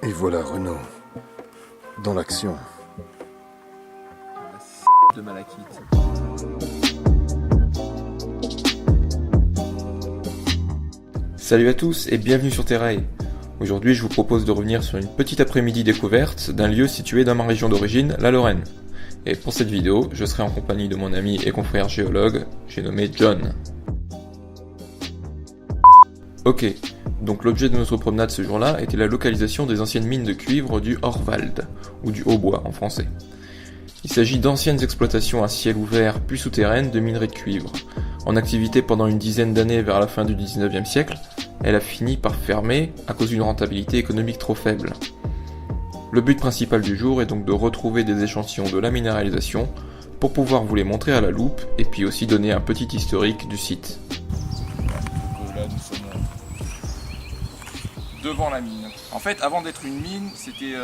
Et voilà Renaud, dans l'action. La de malachite. Salut à tous et bienvenue sur Terrail. Aujourd'hui je vous propose de revenir sur une petite après-midi découverte d'un lieu situé dans ma région d'origine, la Lorraine. Et pour cette vidéo, je serai en compagnie de mon ami et confrère géologue, j'ai nommé John. Ok, donc l'objet de notre promenade ce jour-là était la localisation des anciennes mines de cuivre du Horwald, ou du hautbois en français. Il s'agit d'anciennes exploitations à ciel ouvert puis souterraines de minerais de cuivre. En activité pendant une dizaine d'années vers la fin du 19e siècle, elle a fini par fermer à cause d'une rentabilité économique trop faible. Le but principal du jour est donc de retrouver des échantillons de la minéralisation pour pouvoir vous les montrer à la loupe et puis aussi donner un petit historique du site. Là nous sommes devant la mine. En fait, avant d'être une mine, c'était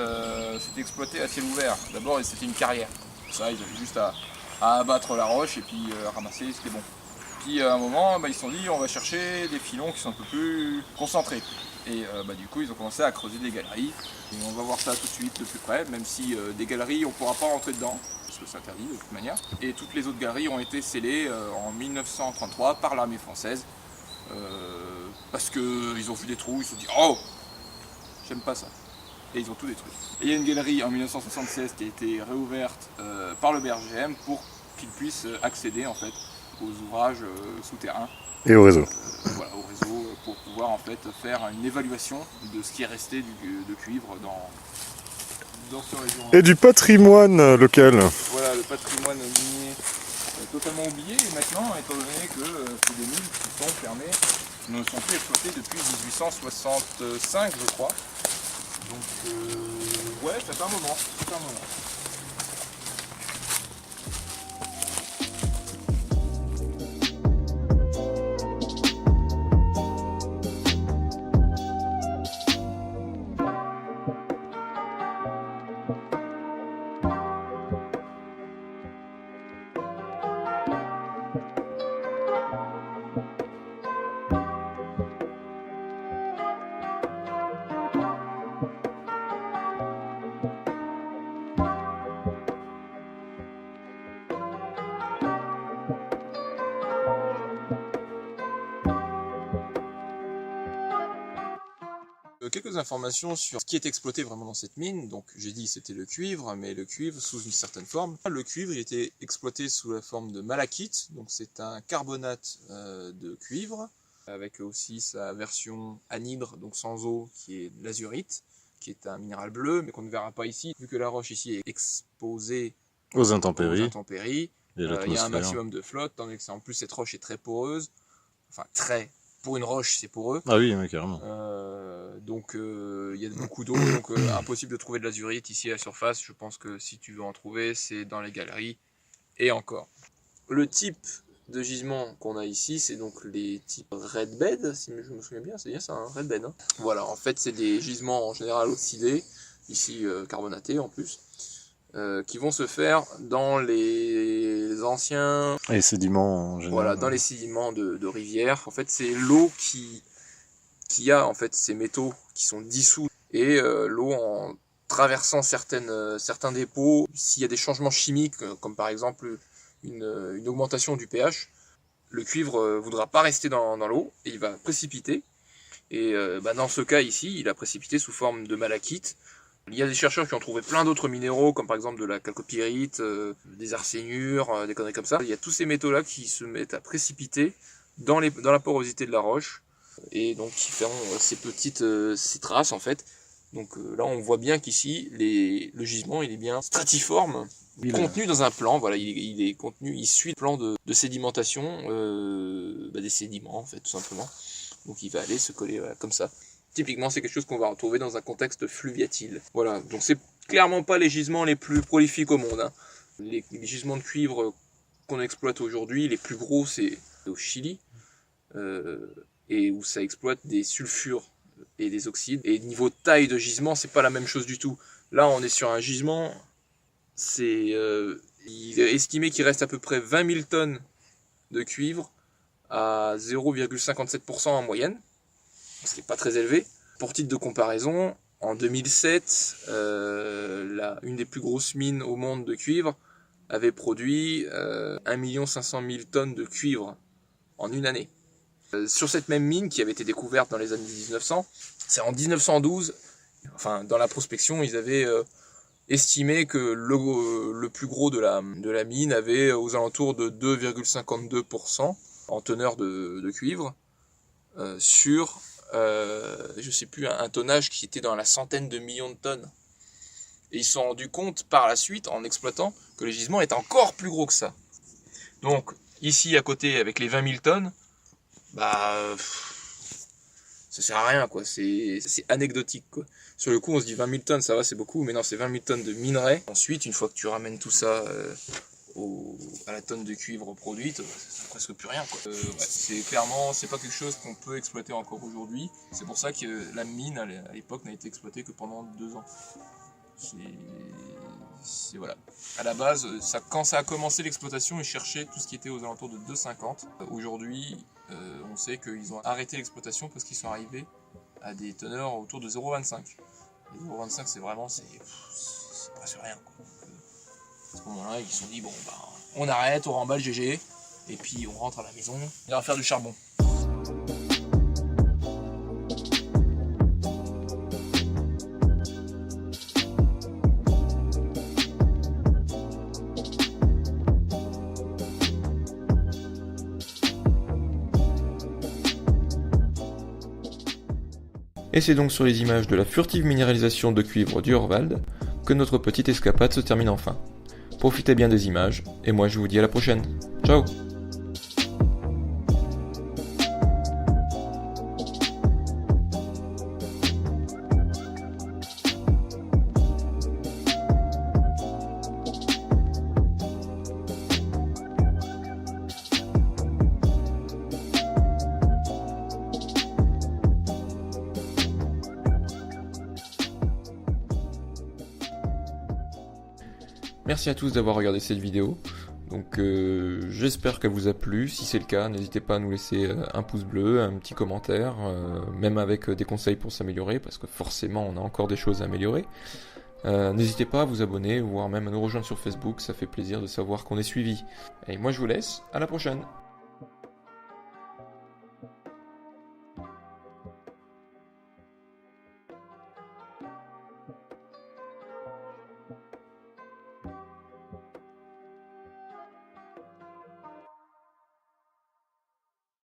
exploité à ciel ouvert. D'abord, c'était une carrière. Ça, ils avaient juste à abattre la roche et puis ramasser, c'était bon. Puis à un moment, ils se sont dit on va chercher des filons qui sont un peu plus concentrés. Et du coup, ils ont commencé à creuser des galeries. Et on va voir ça tout de suite de plus près, même si des galeries, on ne pourra pas rentrer dedans, parce que c'est interdit de toute manière. Et toutes les autres galeries ont été scellées en 1933 par l'armée française. Parce qu'ils ont vu des trous, ils se sont dit oh, j'aime pas ça. Et ils ont tout détruit. Et il y a une galerie en 1976 qui a été réouverte par le BRGM pour qu'ils puissent accéder en fait aux ouvrages souterrains. Et au réseau. Voilà, au réseau, pour pouvoir en fait faire une évaluation de ce qui est resté de cuivre dans ce région. Et du patrimoine local. Voilà, le patrimoine minier totalement oublié et maintenant, étant donné que c'est des mines qui sont fermées, ne sont plus exploitées depuis 1865 je crois. Donc ouais, ça fait un moment, quelques informations sur ce qui est exploité vraiment dans cette mine. Donc j'ai dit c'était le cuivre, mais le cuivre sous une certaine forme. Le cuivre il était exploité sous la forme de malachite, donc c'est un carbonate de cuivre, avec aussi sa version anhydre, donc sans eau, qui est l'azurite, qui est un minéral bleu, mais qu'on ne verra pas ici, vu que la roche ici est exposée Aux intempéries. Il y a un maximum de flotte, tandis que en plus cette roche est très poreuse, enfin très, pour une roche c'est poreux. Ah oui, carrément. Donc il y a beaucoup d'eau, donc impossible de trouver de l'azurite ici à la surface. Je pense que si tu veux en trouver, c'est dans les galeries et encore. Le type de gisement qu'on a ici, c'est donc les types red bed, si je me souviens bien, c'est bien ça, un red bed. Hein. Voilà, en fait c'est des gisements en général oxydés, ici carbonatés en plus, qui vont se faire dans les anciens... Et sédiments en général. Voilà, dans les sédiments de rivières. En fait c'est l'eau qui a en fait ces métaux qui sont dissous et l'eau en traversant certains dépôts, s'il y a des changements chimiques comme par exemple une augmentation du pH, le cuivre voudra pas rester dans l'eau et il va précipiter. Et dans ce cas ici, il a précipité sous forme de malachite. Il y a des chercheurs qui ont trouvé plein d'autres minéraux, comme par exemple de la chalcopyrite, des arsénures, des conneries comme ça. Il y a tous ces métaux-là qui se mettent à précipiter dans la porosité de la roche, et donc qui font ces traces en fait. Donc là on voit bien qu'ici le gisement il est bien stratiforme, contenu dans un plan. Voilà, il est contenu, il suit le plan de sédimentation des sédiments en fait tout simplement. Donc il va aller se coller comme ça. Typiquement c'est quelque chose qu'on va retrouver dans un contexte fluviatile. Voilà, donc c'est clairement pas les gisements les plus prolifiques au monde. Hein. Les gisements de cuivre qu'on exploite aujourd'hui, les plus gros c'est au Chili. Et où ça exploite des sulfures et des oxydes. Et niveau taille de gisement, c'est pas la même chose du tout. Là, on est sur un gisement, il est estimé qu'il reste à peu près 20 000 tonnes de cuivre à 0,57% en moyenne, ce qui n'est pas très élevé. Pour titre de comparaison, En 2007, une des plus grosses mines au monde de cuivre avait produit 1 500 000 tonnes de cuivre en une année. Sur cette même mine qui avait été découverte dans les années 1900, c'est en 1912, enfin dans la prospection, ils avaient estimé que le plus gros de la mine avait aux alentours de 2,52% en teneur de cuivre sur, je sais plus, un tonnage qui était dans la centaine de millions de tonnes. Et ils se sont rendus compte par la suite, en exploitant, que le gisement est encore plus gros que ça. Donc, ici à côté, avec les 20 000 tonnes, ça sert à rien, quoi. C'est anecdotique, quoi. Sur le coup, on se dit 20 000 tonnes, ça va, c'est beaucoup, mais non, c'est 20 000 tonnes de minerai. Ensuite, une fois que tu ramènes tout ça à la tonne de cuivre produite, c'est presque plus rien, quoi. C'est clairement, c'est pas quelque chose qu'on peut exploiter encore aujourd'hui. C'est pour ça que la mine, à l'époque, n'a été exploitée que pendant 2 ans. Voilà. À la base, quand ça a commencé l'exploitation, ils cherchaient tout ce qui était aux alentours de 2,50. Aujourd'hui, on sait qu'ils ont arrêté l'exploitation parce qu'ils sont arrivés à des teneurs autour de 0,25. Et 0,25, c'est vraiment, c'est presque rien, quoi. À ce moment-là, ils se sont dit, bon, on arrête, on remballe GG, et puis on rentre à la maison, on va faire du charbon. Et c'est donc sur les images de la furtive minéralisation de cuivre du Orwald que notre petite escapade se termine enfin. Profitez bien des images, et moi je vous dis à la prochaine. Ciao! Merci à tous d'avoir regardé cette vidéo. Donc j'espère qu'elle vous a plu. Si c'est le cas, n'hésitez pas à nous laisser un pouce bleu, un petit commentaire, même avec des conseils pour s'améliorer, parce que forcément on a encore des choses à améliorer. N'hésitez pas à vous abonner, voire même à nous rejoindre sur Facebook, ça fait plaisir de savoir qu'on est suivi. Et moi je vous laisse, à la prochaine!